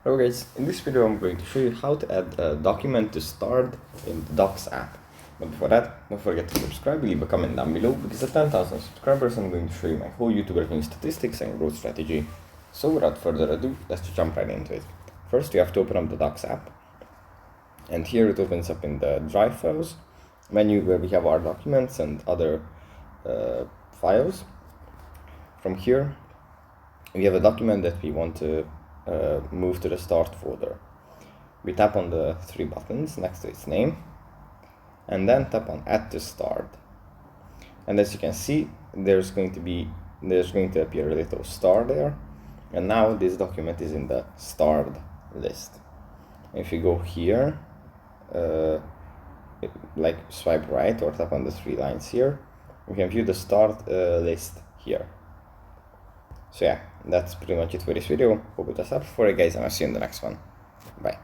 Hello guys, in this video I'm going to show you how to add a document to start in the Docs app. But before that, don't forget to subscribe, leave a comment down below, because at 10,000 subscribers I'm going to show you my whole YouTube revenue statistics and growth strategy. So without further ado, let's just jump right into it. First you have to open up the Docs app, and here it opens up in the Drive files menu where we have our documents and other files. From here we have a document that we want to move to the start folder. We tap on the three buttons next to its name and then tap on add to start. And as you can see, there's going to appear a little star there, and now this document is in the starred list. If you go here, like swipe right or tap on the three lines here, we can view the start list here. So yeah, that's pretty much it for this video. Hope it was helpful for you guys, and I'll see you in the next one. Bye.